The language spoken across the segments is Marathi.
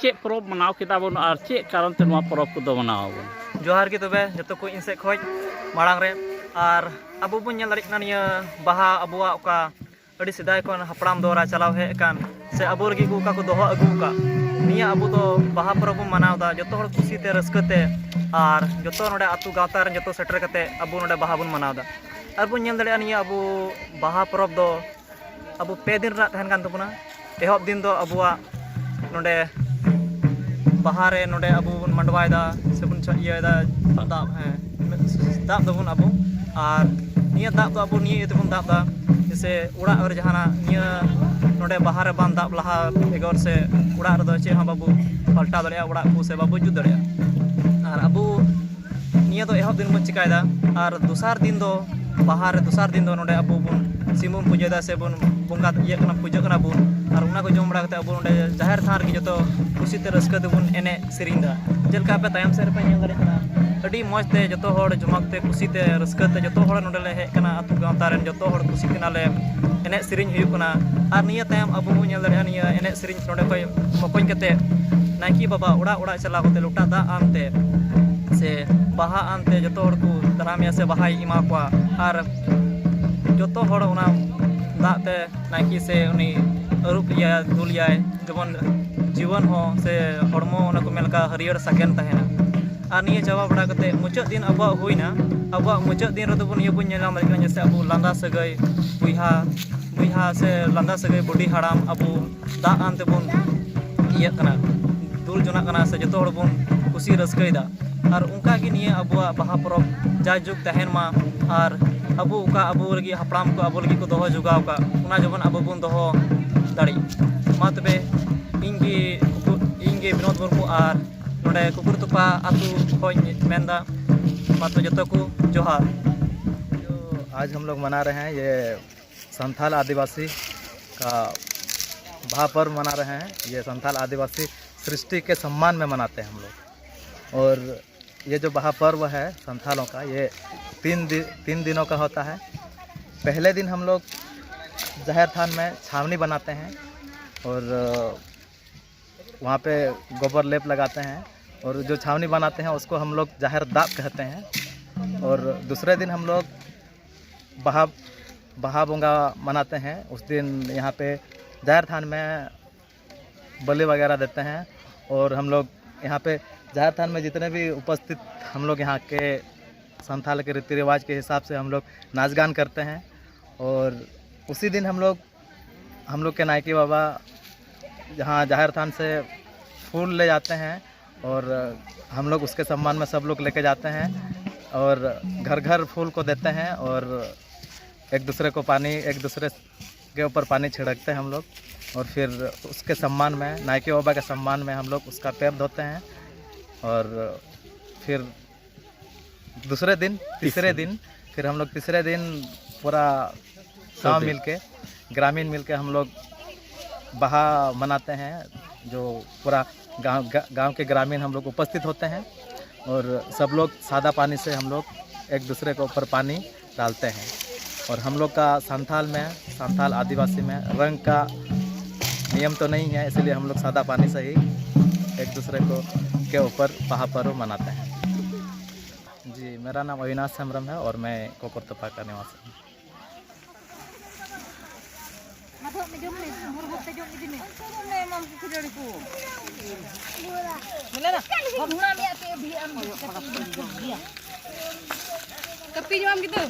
चेक परब मनाव केदा बन और चेक कारण ते नोआ परब को दो मनाव बन जोहार के तबे जतो को इन से खोज मांग रे और अबो बन नेल दाड़िक निया बाहा अबुआ ओका अड़ी सिदाय कोन हपड़ाम द्वारा चलाव हे कान से अबो लगी को का को दोहो अगु का निया अबो दो बाहा परब मनाव दा जतो हर खुशी ते रस्कते और जतो नोडे आतु गावता रे जतो सेटर कते अबो नोडे बाहा बन मनाव दा और बन नेल दाड़िया निया अबो बाहा परब दो अबो 2 दिन रा तहन कान तबना एहब दिन दो अबुआ नोडे बाहा रे नोडे अबो बन मंडवाय दा से बन इया दा दाब है दाब दबन अबो और निया दाब दो अबो निया ते बन दाब दा जैसे उड़ा और जहाना निया नोडे बाहा रे बान दाब लहा एगोर से उड़ा रे दो चे हां बाबू पलटा दड़िया उड़ा को से बाबू जु दड़िया और अबो निया दो एहब दिन बन चिकायदा और दूसर दिन दो बाहा रे दूसर दिन दो नोडे अबो बन सिमुम पूजा दा से बन बंगा इया कना पूजा कना बन और उना को जम बड़ा कते अबो नोडे जाहिर थान रे जतो खुशी ते रस्का दे बन एने सिरिंग दा जेलका पे तायम से रे पे नेल दाड़े कना अड़ी मौज ते जतो हर जमक ते खुशी ते रस्का ते जतो हर नोडे ले हे कना अतु गांवता रेन जतो हर खुशी कना ले एने सिरिंग हुयु कना और निया तायम अबो नेल दाड़े निया एने सिरिंग नोडे कोय मकोñ कते नाइकी बाबा उड़ा उड़ा चला होते लोटा दा आनते से बाहा आनते जतो हर को दरामिया से बाहाई इमा को और जतो हर उना दाते नाइकी से उनी अरुप या दुलिया जबन जीवन हो से हड़मो उना को मेलका हरियर साकेन तहेना और निया जवाब बड़ा कते मुचाद दिन अब हुईना अब मुचाद दिन रे बन ये बन नेलाम दाड़े जैसे अबो लांदा सगई बुइहा से लांदा सगई बुडी हाड़ाम अबो दा आनते बन इया कना दुल जोना कना से जतो हड़ बन खुशी रस्कईदा और उनका की निया अबुआ बाहा परब जाजुग तहन मा और अबो उका अबो लगी हपड़ाम को अबो लगी को दोहो जुगाव का उना जबन अबो बन दोहो दाड़ी मा तबे इंगे विनोद मुर्मू और नोडे कुकुर तुपा आतु खोज मेंदा मा तो जतो को जोहार। जो आज हम लोग मना रहे हैं ये संथाल आदिवासी का बाहा पर्व मना रहे हैं। ये संथाल आदिवासी सृष्टि के सम्मान में मनाते हैं हम लोग। और ये जो बाहा पर्व है संथालों का ये 3 दिनों का होता है। पहले दिन हम लोग जाहिर थान में छावनी बनाते हैं और वहाँ पे गोबर लेप लगाते हैं और जो छावनी बनाते हैं उसको हम लोग जाहिर दाब कहते हैं। और दूसरे दिन हम लोग बहा बोंगा मनाते हैं। उस दिन यहाँ पे जाहिर थान में बलि वगैरह देते हैं और हम लोग यहाँ पे जाहिर थान में जितने भी उपस्थित हम लोग यहाँ के संथाल के रीति रिवाज के हिसाब से हम लोग नाच गान करते हैं। और उसी दिन हम लोग के नायकी बाबा जहाँ जाहिर थान से फूल ले जाते हैं और हम लोग उसके सम्मान में सब लोग लेके जाते हैं और घर घर फूल को देते हैं और एक दूसरे के ऊपर पानी छिड़कते हैं हम लोग। और फिर उसके सम्मान में नायकी बाबा के सम्मान में हम लोग उसका पैर धोते हैं। और फिर तीसरे दिन फिर हम लोग तीसरे दिन पूरा गाँव मिलके ग्रामीण मिलके हम लोग बाहा मनाते हैं। जो पूरा गांव के ग्रामीण हम लोग उपस्थित होते हैं और सब लोग सादा पानी से हम लोग एक दूसरे के ऊपर पानी डालते हैं। और हम लोग का संथाल आदिवासी में रंग का नियम तो नहीं है, इसलिए हम लोग सादा पानी से ही एक दूसरे के ऊपर बाहा पर्व मनाते हैं। जी, मेरा नाम अविनाश हेम्ब्रम है और मैं कोकुरतपा का निवासी हूँ। Tapi jam gitu.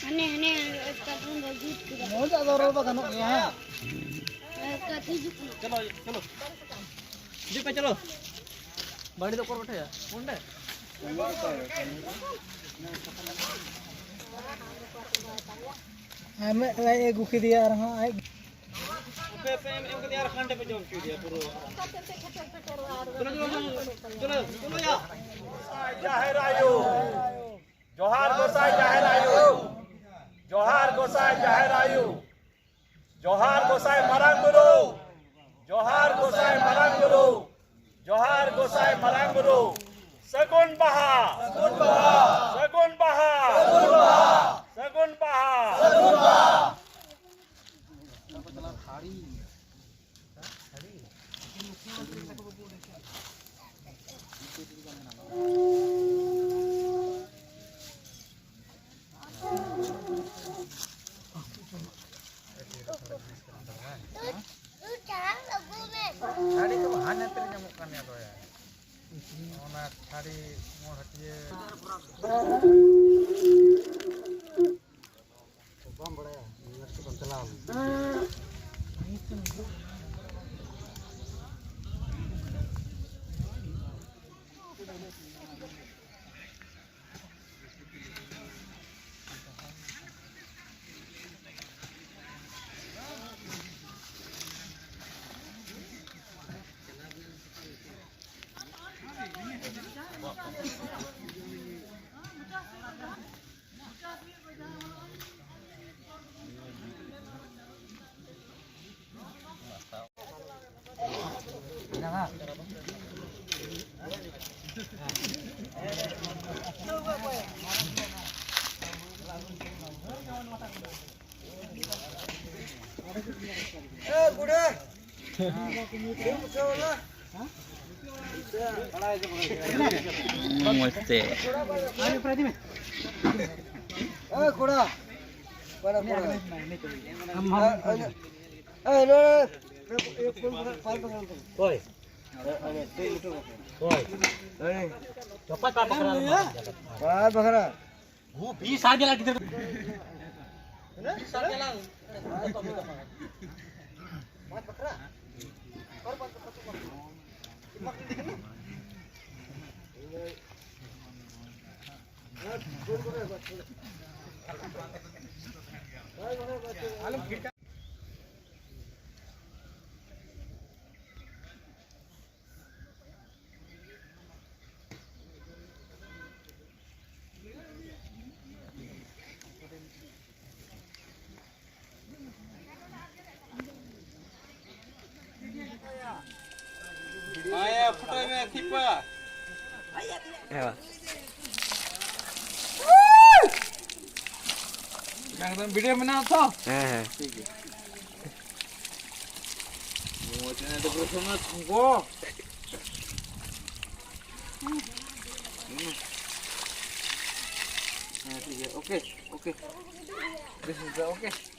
Aneh kartun baju. Mau tak taruh apa kan ya? चलो जी पे चलो बाड़ी तो ऊपर बैठे यार कौन है हमें एक गुखी दिया रहा है पे एम के यार खंडे पे जम क्यों दिया पूरा चलो या जाहिर आयु जोहार गोसाई जाहिर आयु जोहार गोसाई जाहिर आयु जोहार गोसाई मारांग बुरु जोहार गोसाई मारांग बुरु जोहार गोसाई मारांग बुरु सगुन बाहा सगुन बाहा सगुन बाहा सगुन बाहा सगुन बाहा सगुन बाहा Lu jangan lagu nih. Sari तो हाने तेरे जमक करने दो यार ओना साड़ी मोर हटिए बम बड़ा है नष्ट बम चला Mesti. Maya foto में किपा एकदम वीडियो बना तो ठीक है वो चैनल तो प्रथम तुमको ठीक है okay okay this is okay